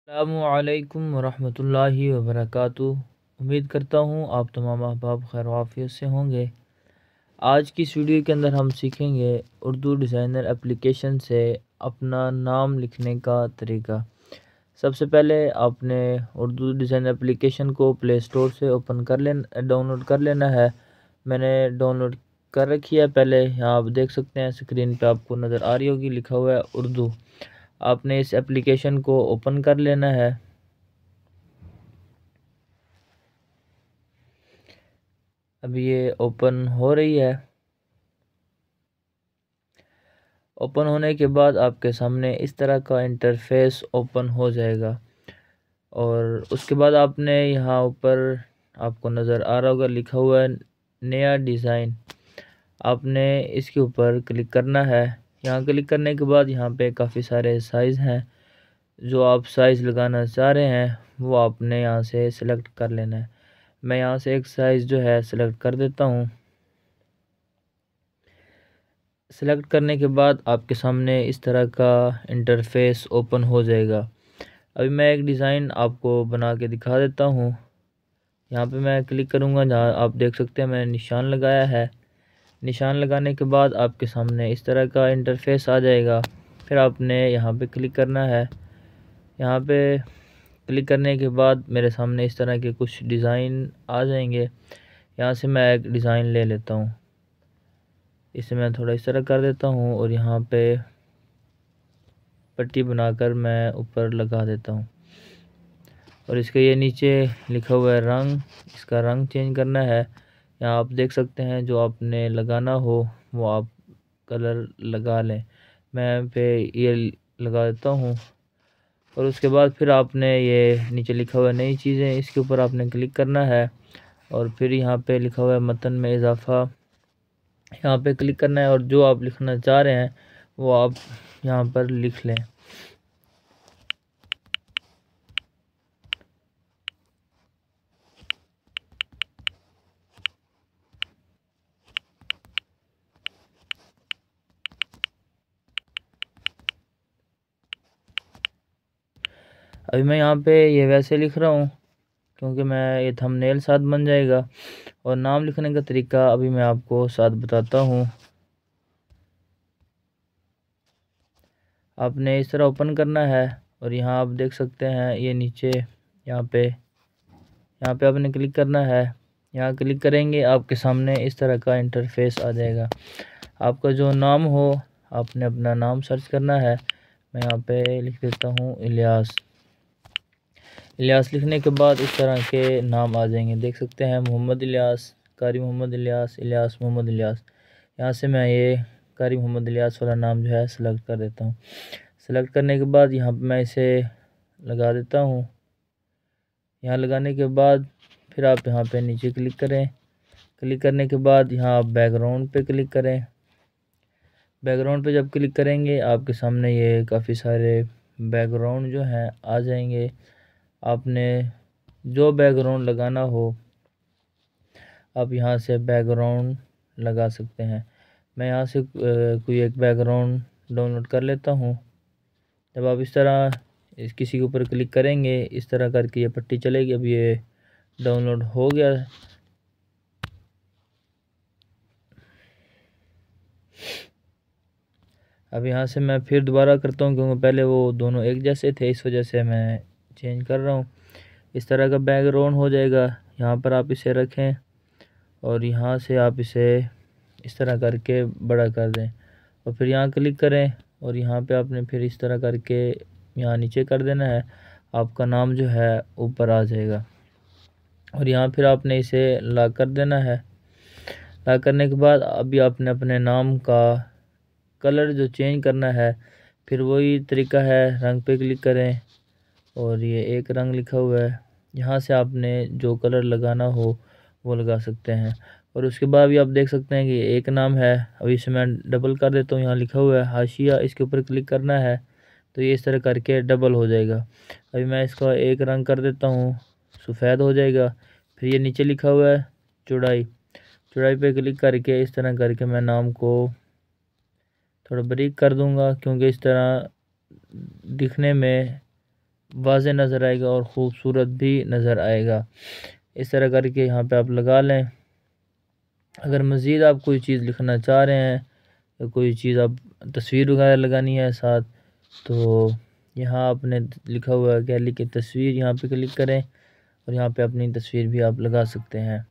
अस्सलामुअलैकुम वरहमतुल्लाहि वबरकातुहू। उम्मीद करता हूँ आप तमाम अहबाब खैर वाफियत से होंगे। आज की इस वीडियो के अंदर हम सीखेंगे उर्दू डिज़ाइनर एप्लीकेशन से अपना नाम लिखने का तरीका। सबसे पहले आपने उर्दू डिज़ाइनर एप्लीकेशन को प्ले स्टोर से डाउनलोड कर लेना है। मैंने डाउनलोड कर रखी है पहले। यहाँ आप देख सकते हैं स्क्रीन पे आपको नज़र आ रही होगी, लिखा हुआ है उर्दू। आपने इस एप्लीकेशन को ओपन कर लेना है। अभी ये ओपन हो रही है। ओपन होने के बाद आपके सामने इस तरह का इंटरफेस ओपन हो जाएगा और उसके बाद आपने यहाँ ऊपर आपको नज़र आ रहा होगा, लिखा हुआ है नया डिज़ाइन। आपने इसके ऊपर क्लिक करना है। यहाँ क्लिक करने के बाद यहाँ पे काफ़ी सारे साइज़ हैं। जो आप साइज़ लगाना चाह रहे हैं वो आपने यहाँ से सिलेक्ट कर लेना है। मैं यहाँ से एक साइज़ जो है सिलेक्ट कर देता हूँ। सेलेक्ट करने के बाद आपके सामने इस तरह का इंटरफेस ओपन हो जाएगा। अभी मैं एक डिज़ाइन आपको बना के दिखा देता हूँ। यहाँ पे मैं क्लिक करूँगा, जहाँ आप देख सकते हैं मैंने निशान लगाया है। निशान लगाने के बाद आपके सामने इस तरह का इंटरफेस आ जाएगा। फिर आपने यहाँ पे क्लिक करना है। यहाँ पे क्लिक करने के बाद मेरे सामने इस तरह के कुछ डिज़ाइन आ जाएंगे। यहाँ से मैं एक डिज़ाइन ले लेता हूँ। इसे मैं थोड़ा इस तरह कर देता हूँ और यहाँ पे पट्टी बनाकर मैं ऊपर लगा देता हूँ। और इसके ये नीचे लिखा हुआ है रंग, इसका रंग चेंज करना है। यहाँ आप देख सकते हैं जो आपने लगाना हो वो आप कलर लगा लें। मैं पे ये लगा देता हूँ और उसके बाद फिर आपने ये नीचे लिखा हुआ है नई चीज़ें, इसके ऊपर आपने क्लिक करना है और फिर यहाँ पे लिखा हुआ है मतन में इजाफ़ा, यहाँ पे क्लिक करना है और जो आप लिखना चाह रहे हैं वो आप यहाँ पर लिख लें। अभी मैं यहाँ पे ये वैसे लिख रहा हूँ क्योंकि मैं ये थंबनेल साथ बन जाएगा। और नाम लिखने का तरीका अभी मैं आपको साथ बताता हूँ। आपने इस तरह ओपन करना है और यहाँ आप देख सकते हैं ये नीचे यहाँ पे आपने क्लिक करना है। यहाँ क्लिक करेंगे आपके सामने इस तरह का इंटरफेस आ जाएगा। आपका जो नाम हो आपने अपना नाम सर्च करना है। मैं यहाँ पे लिख देता हूँ इलियास। इलियास लिखने के बाद इस तरह के नाम आ जाएंगे, देख सकते हैं मोहम्मद इलियास, कारी मोहम्मद इलियास, इलियास मोहम्मद इलियास। यहाँ से मैं ये कारी मोहम्मद इलियास वाला नाम जो है सेलेक्ट कर देता हूँ। सेलेक्ट करने के बाद यहाँ पे मैं इसे लगा देता हूँ। यहाँ लगाने के बाद फिर आप यहाँ पे नीचे क्लिक करें। क्लिक करने के बाद यहाँ आप बैकग्राउंड पे क्लिक करें। बैकग्राउंड पे जब क्लिक करेंगे आपके सामने ये काफ़ी सारे बैकग्राउंड जो हैं आ जाएंगे। आपने जो बैकग्राउंड लगाना हो आप यहाँ से बैकग्राउंड लगा सकते हैं। मैं यहाँ से कोई एक बैकग्राउंड डाउनलोड कर लेता हूँ। जब आप इस तरह किसी के ऊपर क्लिक करेंगे इस तरह करके ये पट्टी चलेगी। अब ये डाउनलोड हो गया। अब यहाँ से मैं फिर दोबारा करता हूँ क्योंकि पहले वो दोनों एक जैसे थे, इस वजह से मैं चेंज कर रहा हूँ। इस तरह का बैकग्राउंड हो जाएगा। यहाँ पर आप इसे रखें और यहाँ से आप इसे इस तरह करके बड़ा कर दें और फिर यहाँ क्लिक करें और यहाँ पे आपने फिर इस तरह करके यहाँ नीचे कर देना है। आपका नाम जो है ऊपर आ जाएगा और यहाँ फिर आपने इसे लॉक कर देना है। लॉक करने के बाद अभी आपने अपने नाम का कलर जो चेंज करना है फिर वही तरीका है, रंग पे क्लिक करें और ये एक रंग लिखा हुआ है, यहाँ से आपने जो कलर लगाना हो वो लगा सकते हैं। और उसके बाद भी आप देख सकते हैं कि एक नाम है। अभी इसे मैं डबल कर देता हूँ। यहाँ लिखा हुआ है हाशिया, इसके ऊपर क्लिक करना है तो ये इस तरह करके डबल हो जाएगा। अभी मैं इसका एक रंग कर देता हूँ, सफ़ेद हो जाएगा। फिर ये नीचे लिखा हुआ है चौड़ाई, चौड़ाई पे क्लिक करके इस तरह करके मैं नाम को थोड़ा बारीक कर दूंगा क्योंकि इस तरह दिखने में वाज़े नज़र आएगा और ख़ूबसूरत भी नज़र आएगा। इस तरह करके यहाँ पे आप लगा लें। अगर मज़ीद आप कोई चीज़ लिखना चाह रहे हैं या कोई चीज़ आप तस्वीर वगैरह लगानी है साथ, तो यहाँ आपने लिखा हुआ है गैलरी की तस्वीर, यहाँ पे क्लिक करें और यहाँ पे अपनी तस्वीर भी आप लगा सकते हैं।